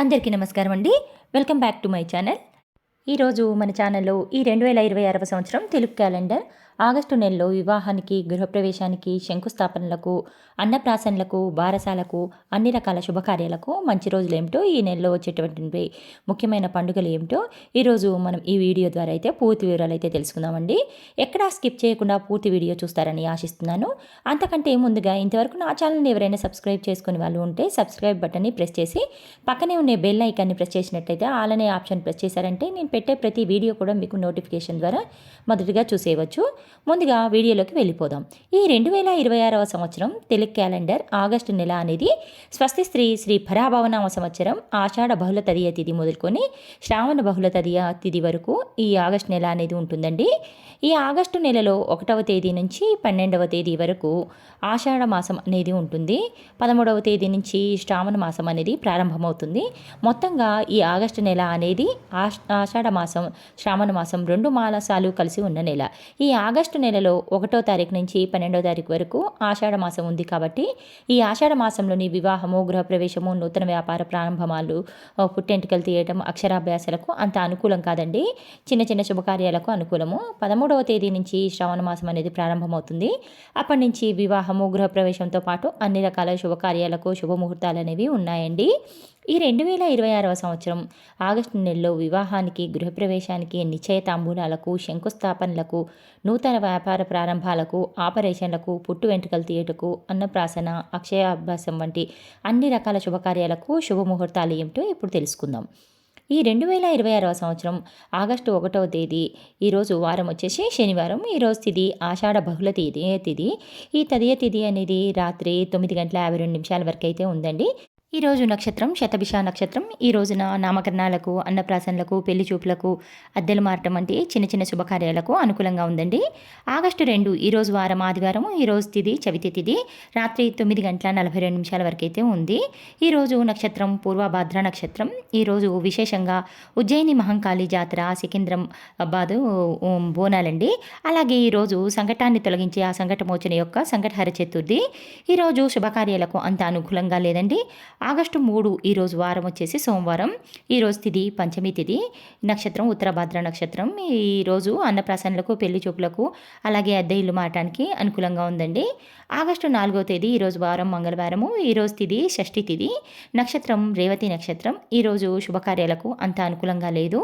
అందరికీ నమస్కారం అండి. Welcome back to my channel. ఈరోజు మన ఛానల్లో ఈ 2026 సంవత్సరం తెలుగు క్యాలెండర్ ఆగస్టు నెలలో వివాహానికి, గృహప్రవేశానికి, శంకుస్థాపనలకు, అన్నప్రాసనలకు, బారసాలకు, అన్ని రకాల శుభకార్యాలకు మంచి రోజులు ఏమిటో, ఈ నెలలో వచ్చేటువంటి ముఖ్యమైన పండుగలు ఏమిటో ఈరోజు మనం ఈ వీడియో ద్వారా అయితే పూర్తి వివరాలు అయితే తెలుసుకుందామండి. ఎక్కడా స్కిప్ చేయకుండా పూర్తి వీడియో చూస్తారని ఆశిస్తున్నాను. అంతకంటే ముందుగా ఇంతవరకు నా ఛానల్ని ఎవరైనా సబ్స్క్రైబ్ చేసుకునే వాళ్ళు ఉంటే సబ్స్క్రైబ్ బటన్ని ప్రెస్ చేసి పక్కనే ఉన్న బెల్ ఐకాన్ని ప్రెస్ చేసినట్టయితే ఆల్ అనే ఆప్షన్ ప్రెస్ చేశారంటే నేను పెట్టే ప్రతి వీడియో కూడా మీకు నోటిఫికేషన్ ద్వారా మొదటిగా చూసేయవచ్చు. ముందుగా వీడియోలోకి వెళ్ళిపోదాం. ఈ 2026 సంవత్సరం తెలుగు క్యాలెండర్ ఆగస్టు నెల అనేది స్వస్తి శ్రీ పరాభవనామ సంవత్సరం ఆషాఢ బహుళ తదియ తిథి మొదలుకొని శ్రావణ బహుళ తదియ తిథి వరకు ఈ ఆగస్టు నెల అనేది ఉంటుందండి. ఈ ఆగస్టు నెలలో 1వ తేదీ నుంచి 12వ తేదీ వరకు ఆషాఢ మాసం అనేది ఉంటుంది. 13వ తేదీ నుంచి శ్రావణ మాసం అనేది ప్రారంభమవుతుంది. మొత్తంగా ఈ ఆగస్టు నెల అనేది ఆషాఢ మాసం, శ్రావణ మాసం 2 మాసాలు కలిసి ఉన్న నెల. ఈ ఆగస్టు నెలలో 1వ తారీఖు నుంచి 12వ తారీఖు వరకు ఆషాఢ మాసం ఉంది కాబట్టి ఈ ఆషాఢ మాసంలోని వివాహము, గృహప్రవేశము, నూతన వ్యాపార ప్రారంభమాలు, పుట్టెంటుకలు తీయటం, అక్షరాభ్యాసాలకు అంత అనుకూలం కాదండి. చిన్న చిన్న శుభకార్యాలకు అనుకూలము. 13వ తేదీ నుంచి శ్రావణ మాసం అనేది ప్రారంభమవుతుంది. అప్పటి నుంచి వివాహము, గృహప్రవేశంతో పాటు అన్ని రకాల శుభకార్యాలకు శుభముహూర్తాలు అనేవి ఉన్నాయండి. ఈ 2026 సంవత్సరం ఆగస్టు నెలలో వివాహానికి, గృహప్రవేశానికి, నిశ్చయ తాంబూలాలకు, శంకుస్థాపనలకు, నూతన వ్యాపార ప్రారంభాలకు, ఆపరేషన్లకు, పుట్టు వెంట్రుకలు తీయటకు, అన్నప్రాసన, అక్షయాభ్యాసం వంటి అన్ని రకాల శుభకార్యాలకు శుభముహూర్తాలు ఏమిటో ఇప్పుడు తెలుసుకుందాం. ఈ 2026 సంవత్సరం ఆగస్టు 1వ తేదీ ఈరోజు వారం వచ్చేసి శనివారం. ఈరోజు తిథి ఆషాఢ బహుళ తిథి. ఈ తదియ తిథి అనేది రాత్రి 9:52 వరకు అయితే ఉందండి. ఈరోజు నక్షత్రం శతభిష నక్షత్రం. ఈ రోజున నామకరణాలకు, అన్నప్రాసనలకు, పెళ్లి చూపులకు, అద్దెలు మారటం వంటి చిన్న చిన్న శుభకార్యాలకు అనుకూలంగా ఉందండి. ఆగస్టు 2 ఈరోజు వారం ఆదివారం. ఈరోజు తిథి చవితి తిథి. రాత్రి 9:42 వరకు అయితే ఉంది. ఈరోజు నక్షత్రం పూర్వభాద్ర నక్షత్రం. ఈరోజు విశేషంగా ఉజ్జయిని మహంకాళి జాతర, సికింద్రాబాదు బోనాలండి. అలాగే ఈరోజు సంకటాన్ని తొలగించి ఆ సంకటమోచన యొక్క సంకటహర చతుర్థి. ఈరోజు శుభకార్యాలకు అంత అనుకూలంగా లేదండి. ఆగస్టు 3 ఈరోజు వారం వచ్చేసి సోమవారం. ఈరోజు తిథి పంచమి తిథి. నక్షత్రం ఉత్తరభాద్ర నక్షత్రం. ఈరోజు అన్నప్రాసనలకు, పెళ్లి చూపులకు, అలాగే అద్దె ఇల్లు మారటానికి అనుకూలంగా ఉందండి. ఆగస్టు 4వ తేదీ ఈరోజు వారం మంగళవారము. ఈరోజు తిథి షష్ఠి తిథి. నక్షత్రం రేవతి నక్షత్రం. ఈరోజు శుభకార్యాలకు అంత అనుకూలంగా లేదు.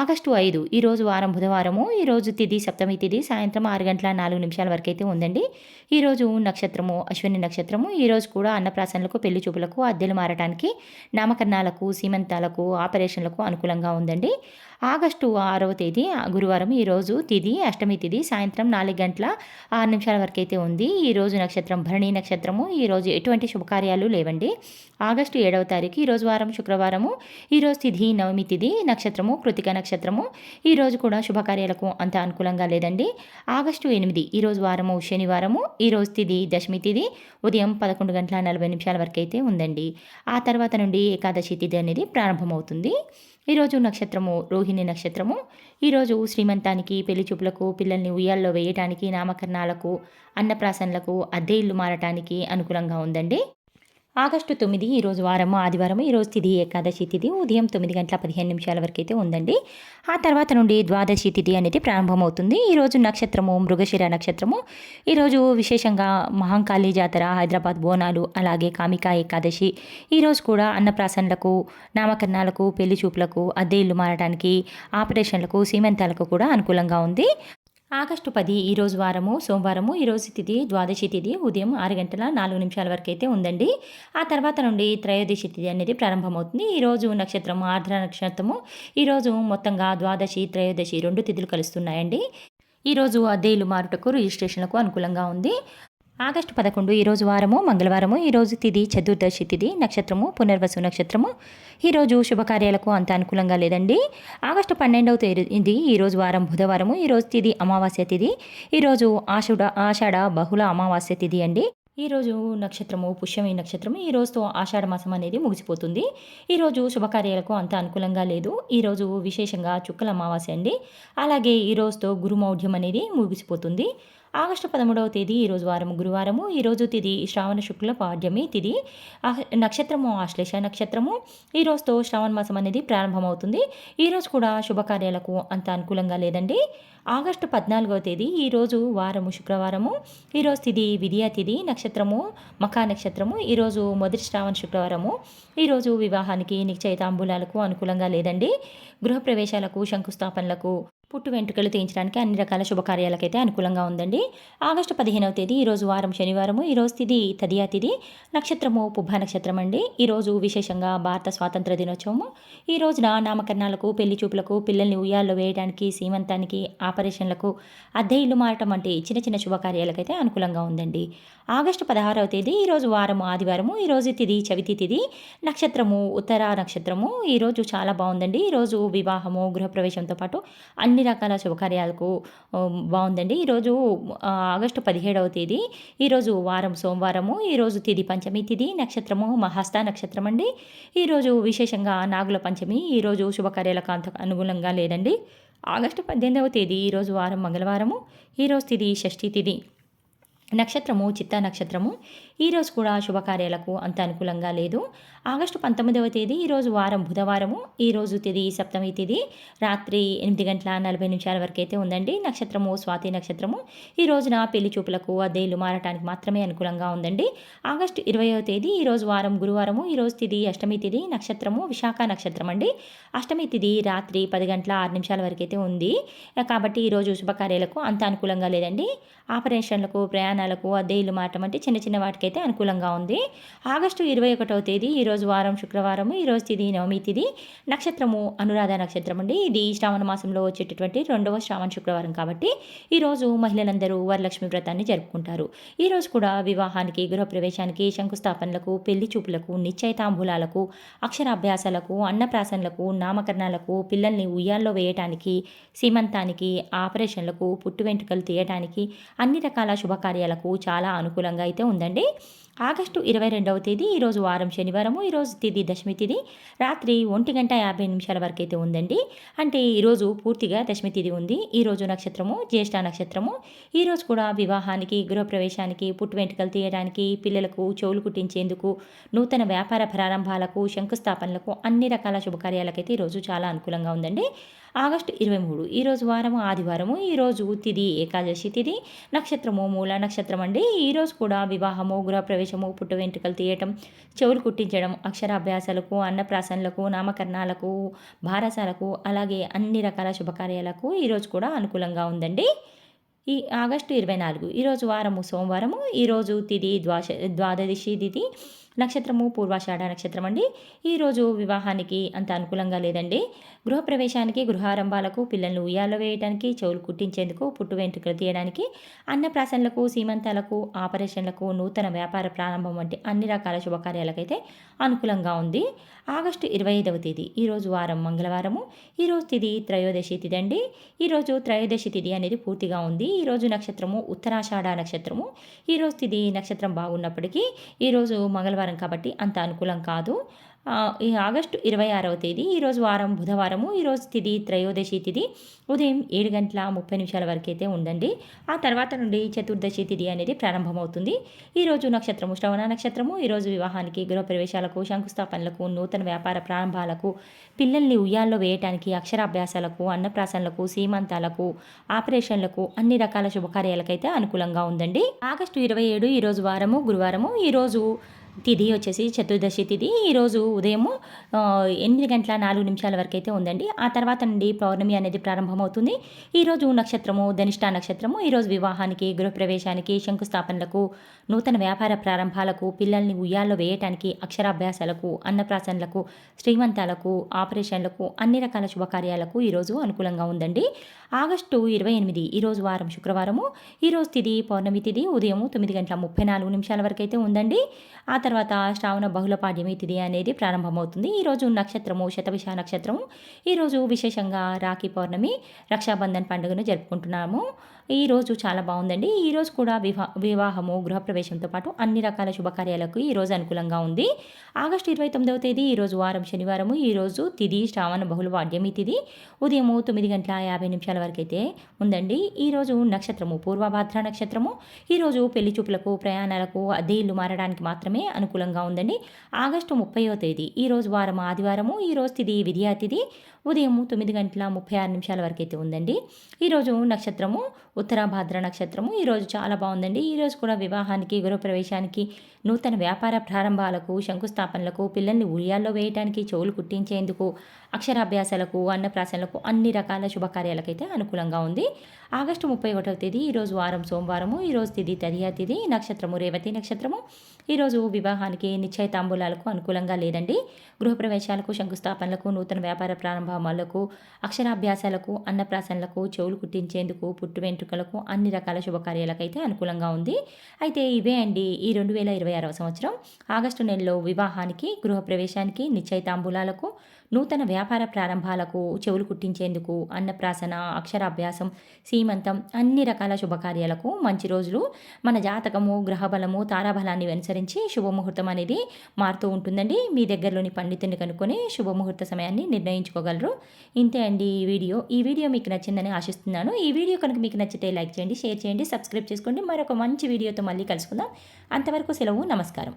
ఆగస్టు 5 ఈరోజు వారం బుధవారము. ఈరోజు తిథి సప్తమి తిథి. సాయంత్రం 6:04 వరకు అయితే ఉందండి. ఈరోజు నక్షత్రము అశ్విని నక్షత్రము. ఈరోజు కూడా అన్నప్రాసనలకు, పెళ్లి చూపులకు, అద్దెలు మారటానికి, నామకరణాలకు, సీమంతాలకు, ఆపరేషన్లకు అనుకూలంగా ఉందండి. ఆగస్టు 6వ తేదీ గురువారం. ఈరోజు తిథి అష్టమి తిథి. సాయంత్రం 4:06 వరకు అయితే ఉంది. ఈరోజు నక్షత్రం భరణి నక్షత్రము. ఈరోజు ఎటువంటి శుభకార్యాలు లేవండి. ఆగస్టు 7వ తారీఖు ఈరోజు వారం శుక్రవారము. ఈరోజు తిథి నవమి తిథి. నక్షత్రము కృతిక నక్షత్రము. ఈరోజు కూడా శుభకార్యాలకు అంత అనుకూలంగా లేదండి. ఆగస్టు 8 ఈరోజు వారము శనివారము. ఈరోజు తిథి దశమి తిథి. ఉదయం 11:40 వరకు అయితే ఉందండి. ఆ తర్వాత నుండి ఏకాదశి తిథి అనేది ప్రారంభమవుతుంది. ఈరోజు నక్షత్రము రోహిణి నక్షత్రము. ఈరోజు శ్రీమంతానికి, పెళ్లి చూపులకు, పిల్లల్ని ఉయ్యాల్లో వేయటానికి, నామకరణాలకు, అన్నప్రాసనలకు, అద్దె ఇల్లు మారటానికి అనుకూలంగా ఉందండి. ఆగస్టు 9 ఈరోజు వారము ఆదివారం. ఈరోజు తిథి ఏకాదశి తిథి. ఉదయం 9:15 వరకు అయితే ఉందండి. ఆ తర్వాత నుండి ద్వాదశి తిథి అనేది ప్రారంభమవుతుంది. ఈరోజు నక్షత్రము మృగశిర నక్షత్రము. ఈరోజు విశేషంగా మహంకాళి జాతర, హైదరాబాద్ బోనాలు, అలాగే కామికా ఏకాదశి. ఈరోజు కూడా అన్నప్రాసనలకు, నామకరణాలకు, పెళ్లి చూపులకు, అద్దె ఇల్లు మారడానికి, ఆపరేషన్లకు, సీమంతాలకు కూడా అనుకూలంగా ఉంది. ఆగస్టు 10 ఈరోజు వారము సోమవారము. ఈరోజు తిథి ద్వాదశి తిథి. ఉదయం 6:04 వరకు అయితే ఉందండి. ఆ తర్వాత నుండి త్రయోదశి తిథి అనేది ప్రారంభమవుతుంది. ఈరోజు నక్షత్రం ఆర్ద్ర నక్షత్రము. ఈరోజు మొత్తంగా ద్వాదశి, త్రయోదశి 2 తిథులు కలుస్తున్నాయండి. ఈరోజు అద్దె ఇల్లు మారుటకు, రిజిస్ట్రేషన్లకు అనుకూలంగా ఉంది. ఆగస్టు 11 ఈరోజు వారము మంగళవారము. ఈరోజు తిథి చతుర్దశి తిథి. నక్షత్రము పునర్వసు నక్షత్రము. ఈరోజు శుభకార్యాలకు అంత అనుకూలంగా లేదండి. ఆగస్టు 12వ తేదీ ఈరోజు వారం బుధవారము. ఈరోజు తిథి అమావాస్య తిథి. ఈరోజు ఆషాఢ బహుళ అమావాస్య తిథి అండి. ఈరోజు నక్షత్రము పుష్యమి నక్షత్రము. ఈ రోజుతో ఆషాఢ మాసం అనేది ముగిసిపోతుంది. ఈరోజు శుభకార్యాలకు అంత అనుకూలంగా లేదు. ఈరోజు విశేషంగా చుక్కల అమావాస్య అండి. అలాగే ఈ రోజుతో గురుమౌఢ్యం అనేది ముగిసిపోతుంది. ఆగస్టు 13వ తేదీ ఈరోజు వారము గురువారము. ఈరోజు తిథి శ్రావణ శుక్ల పాడ్యమి తిథి. నక్షత్రము ఆశ్లేష నక్షత్రము. ఈ రోజుతో శ్రావణ మాసం అనేది ప్రారంభమవుతుంది. ఈరోజు కూడా శుభకార్యాలకు అంత అనుకూలంగా లేదండి. ఆగస్టు 14వ తేదీ ఈరోజు వారము శుక్రవారము. ఈరోజు తిథి విధియ తిథి. నక్షత్రము మఖా నక్షత్రము. ఈరోజు మొదటి శ్రావణ శుక్రవారము. ఈరోజు వివాహానికి నిశ్చయితాంబూలాలకు అనుకూలంగా లేదండి. గృహప్రవేశాలకు శంకుస్థాపనలకు పుట్టు వెంట్రుకలు తీయించడానికి అన్ని రకాల శుభకార్యాలకైతే అనుకూలంగా ఉందండి. ఆగస్టు 15వ తేదీ ఈరోజు వారం శనివారము. ఈరోజు తిథి తదియా తిథి. నక్షత్రము పుబ్బ నక్షత్రం అండి. ఈరోజు విశేషంగా భారత స్వాతంత్ర దినోత్సవము. ఈ రోజున నామకరణాలకు పెళ్లి చూపులకు పిల్లల్ని ఉయ్యాల్లో వేయడానికి సీమంతానికి ఆపరేషన్లకు అద్దె ఇల్లు మారటం వంటి చిన్న చిన్న శుభకార్యాలకైతే అనుకూలంగా ఉందండి. ఆగస్టు 16వ తేదీ ఈరోజు వారము ఆదివారము. ఈరోజు తిథి చవితి తిథి. నక్షత్రము ఉత్తర నక్షత్రము. ఈరోజు చాలా బాగుందండి. ఈరోజు వివాహము గృహప్రవేశంతో పాటు అన్ని రకాల శుభకార్యాలకు బాగుందండి. ఈరోజు ఆగస్టు 17వ తేదీ ఈరోజు వారం సోమవారము. ఈరోజు తిథి పంచమి తిథి. నక్షత్రము మహస్త నక్షత్రం అండి. ఈరోజు విశేషంగా నాగుల పంచమి. ఈరోజు శుభకార్యాలకు అంత అనుకూలంగా లేదండి. ఆగస్టు 18వ తేదీ ఈరోజు వారం మంగళవారము. ఈరోజు తిథి షష్ఠి తిథి. నక్షత్రము చిత్తా నక్షత్రము. ఈరోజు కూడా శుభకార్యాలకు అంత అనుకూలంగా లేదు. ఆగస్టు 19వ తేదీ ఈరోజు వారం బుధవారము. ఈరోజు తిథి సప్తమి తిథి. రాత్రి 8:40 వరకు అయితే ఉందండి. నక్షత్రము స్వాతి నక్షత్రము. ఈ రోజున పెళ్లి చూపులకు అద్దె ఇల్లు మారటానికి మాత్రమే అనుకూలంగా ఉందండి. ఆగస్టు 20వ తేదీ ఈరోజు వారం గురువారము. ఈరోజు తిథి అష్టమి తిథి. నక్షత్రము విశాఖ నక్షత్రం అండి. అష్టమి తిథి రాత్రి 10:06 వరకు అయితే ఉంది. కాబట్టి ఈరోజు శుభకార్యాలకు అంత అనుకూలంగా లేదండి. ఆపరేషన్లకు ప్రయాణాలకు అద్దె ఇల్లు మారటం అంటే చిన్న చిన్న వాటికైతే అనుకూలంగా ఉంది. ఆగస్టు 21వ తేదీ ఈరోజు వారం శుక్రవారము. ఈరోజు తిథి నవమి తిథి. నక్షత్రము అనురాధ నక్షత్రం అండి. ఇది శ్రావణ మాసంలో వచ్చేటటువంటి 2వ శ్రావణ శుక్రవారం కాబట్టి ఈరోజు మహిళలందరూ వరలక్ష్మి వ్రతాన్ని జరుపుకుంటారు. ఈరోజు కూడా వివాహానికి గృహప్రవేశానికి శంకుస్థాపనలకు పెళ్లి చూపులకు నిశ్చయితాంబూలాలకు అక్షరాభ్యాసాలకు అన్నప్రాసనలకు నామకరణాలకు పిల్లల్ని ఉయ్యాల్లో వేయటానికి సీమంతానికి ఆపరేషన్లకు పుట్టు వెంట్రుకలు తీయటానికి అన్ని రకాల శుభకార్యాలకు చాలా అనుకూలంగా అయితే ఉందండి. ఆగస్టు 22వ తేదీ ఈరోజు వారం శనివారము. ఈరోజు తిథి దశమి తిథి. రాత్రి 1:50 వరకు అయితే ఉందండి. అంటే ఈరోజు పూర్తిగా దశమి తిథి ఉంది. ఈరోజు నక్షత్రము జ్యేష్ఠ నక్షత్రము. ఈరోజు కూడా వివాహానికి గృహప్రవేశానికి పుట్టు వెంట్రుకలు తీయడానికి పిల్లలకు చెవులు కుట్టించేందుకు నూతన వ్యాపార ప్రారంభాలకు శంకుస్థాపనలకు అన్ని రకాల శుభకార్యాలకైతే ఈరోజు చాలా అనుకూలంగా ఉందండి. ఆగస్టు 23 ఈరోజు వారము ఆదివారము. ఈరోజు తిథి ఏకాదశి తిథి. నక్షత్రము మూల నక్షత్రం అండి. ఈరోజు కూడా వివాహము గృహప్రవేశము పుట్టు వెంట్రుకలు తీయటం చెవులు కుట్టించడం అక్షరాభ్యాసాలకు అన్నప్రాసనలకు నామకరణాలకు బారసాలకు అలాగే అన్ని రకాల శుభకార్యాలకు ఈరోజు కూడా అనుకూలంగా ఉందండి. ఈ ఆగస్టు 24 ఈరోజు వారము సోమవారము. ఈరోజు తిథి ద్వాదశి తిథి. నక్షత్రము పూర్వాషాఢ నక్షత్రం అండి. ఈరోజు వివాహానికి అంత అనుకూలంగా లేదండి. గృహప్రవేశానికి గృహారంభాలకు పిల్లలను ఉయ్యాల్లో వేయడానికి చెవులు కుట్టించేందుకు పుట్టు వెంట్రుకలు తీయడానికి అన్నప్రాసనలకు సీమంతాలకు ఆపరేషన్లకు నూతన వ్యాపార ప్రారంభం వంటి అన్ని రకాల శుభకార్యాలకైతే అనుకూలంగా ఉంది. ఆగస్టు 25వ తేదీ ఈరోజు వారం మంగళవారము. ఈరోజు తిథి త్రయోదశి తిథి అండి. ఈరోజు త్రయోదశి తిథి అనేది పూర్తిగా ఉంది. ఈరోజు నక్షత్రము ఉత్తరాషాఢ నక్షత్రము. ఈరోజు తిథి నక్షత్రం బాగున్నప్పటికీ ఈరోజు మంగళవారం కాబట్టి అంత అనుకూలం కాదు. ఈ ఆగస్టు 26వ తేదీ ఈరోజు వారం బుధవారము. ఈరోజు తిథి త్రయోదశి తిథి. ఉదయం 7:30 వరకు అయితే ఉందండి. ఆ తర్వాత నుండి చతుర్దశి తిథి అనేది ప్రారంభమవుతుంది. ఈరోజు నక్షత్రము శ్రవణ నక్షత్రము. ఈరోజు వివాహానికి గృహప్రవేశాలకు శంకుస్థాపనలకు నూతన వ్యాపార ప్రారంభాలకు పిల్లల్ని ఉయ్యాల్లో వేయటానికి అక్షరాభ్యాసాలకు అన్నప్రాసనలకు సీమంతాలకు ఆపరేషన్లకు అన్ని రకాల శుభకార్యాలకైతే అనుకూలంగా ఉందండి. ఆగస్టు 27 ఈరోజు వారము గురువారము. ఈరోజు తిథి వచ్చేసి చతుర్దశి తిథి. ఈరోజు ఉదయము 8:04 వరకు అయితే ఉందండి. ఆ తర్వాత నుండి పౌర్ణమి అనేది ప్రారంభమవుతుంది. ఈరోజు నక్షత్రము ధనిష్ట నక్షత్రము. ఈరోజు వివాహానికి గృహప్రవేశానికి శంకుస్థాపనలకు నూతన వ్యాపార ప్రారంభాలకు పిల్లల్ని ఉయ్యాల్లో వేయటానికి అక్షరాభ్యాసాలకు అన్నప్రాసనలకు శ్రీమంతాలకు ఆపరేషన్లకు అన్ని రకాల శుభకార్యాలకు ఈరోజు అనుకూలంగా ఉందండి. ఆగస్టు 28 ఈరోజు వారం శుక్రవారము. ఈరోజు తిథి పౌర్ణమి తిథి. ఉదయం 9:34 వరకు అయితే ఉందండి. ఆ తర్వాత శ్రావణ బహుళ పాడ్యమి తిథి అనేది ప్రారంభమవుతుంది. ఈరోజు నక్షత్రము శతభిష నక్షత్రము. ఈరోజు విశేషంగా రాఖీ పౌర్ణమి రక్షాబంధన్ పండుగను జరుపుకుంటున్నాము. ఈరోజు చాలా బాగుందండి. ఈరోజు కూడా వివాహము, గృహప్రవేశంతో పాటు అన్ని రకాల శుభకార్యాలకు ఈరోజు అనుకూలంగా ఉంది. ఆగస్టు 29వ తేదీ ఈరోజు వారం శనివారము. ఈరోజు తిథి శ్రావణ బహుళ వాడ్యమి తిథి. ఉదయము 9:50 వరకైతే ఉందండి. ఈరోజు నక్షత్రము పూర్వభాద్ర నక్షత్రము. ఈరోజు పెళ్లి చూపులకు, ప్రయాణాలకు, అద్దె ఇల్లు మారడానికి మాత్రమే అనుకూలంగా ఉందండి. ఆగస్టు 30వ తేదీ ఈరోజు వారం ఆదివారము. ఈరోజు తిథి విద్యా తిథి. ఉదయం 9:36 వరకైతే ఉందండి. ఈరోజు నక్షత్రము ఉత్తరాభాద్ర నక్షత్రము. ఈరోజు చాలా బాగుందండి. ఈరోజు కూడా వివాహానికి, గృహప్రవేశానికి, నూతన వ్యాపార ప్రారంభాలకు, శంకుస్థాపనలకు, పిల్లల్ని ఉయ్యాల్లో వేయటానికి, చెవులు కుట్టించేందుకు, అక్షరాభ్యాసాలకు, అన్నప్రాసనలకు, అన్ని రకాల శుభకార్యాలకైతే అనుకూలంగా ఉంది. ఆగస్టు 31వ తేదీ ఈరోజు వారం సోమవారము. ఈరోజు తిథి తదియా తిథి. నక్షత్రము రేవతి నక్షత్రము. ఈరోజు వివాహానికి, నిశ్చయితాంబూలాలకు అనుకూలంగా లేదండి. గృహప్రవేశాలకు, శంకుస్థాపనలకు, నూతన వ్యాపార ప్రారంభాలకు, అక్షరాభ్యాసాలకు, అన్నప్రాసనలకు, చెవులు కుట్టించేందుకు, పుట్టు వెంట్రుకలకు, అన్ని రకాల శుభకార్యాలకైతే అనుకూలంగా ఉంది. అయితే ఇవే అండి ఈ 2026వ సంవత్సరం ఆగస్టు నెలలో వివాహానికి, గృహప్రవేశానికి, నిశ్చయితాంబూలాలకు, నూతన వ్యాపార ప్రారంభాలకు, చెవులు కుట్టించేందుకు, అన్నప్రాసన, అక్షరాభ్యాసం, సీమంతం, అన్ని రకాల శుభకార్యాలకు మంచి రోజులు. మన జాతకము, గ్రహబలము, తారాబలాన్ని అనుసరించి శుభముహూర్తం అనేది మారుతూ ఉంటుందండి. మీ దగ్గరలోని పండితుని కనుక్కొని శుభముహూర్త సమయాన్ని నిర్ణయించుకోగలరు. ఇంతే అండి ఈ వీడియో మీకు నచ్చిందని ఆశిస్తున్నాను. ఈ వీడియో కనుక మీకు నచ్చితే లైక్ చేయండి, షేర్ చేయండి, సబ్స్క్రైబ్ చేసుకోండి. మరొక మంచి వీడియోతో మళ్ళీ కలుసుకుందాం. అంతవరకు సెలవు. నమస్కారం.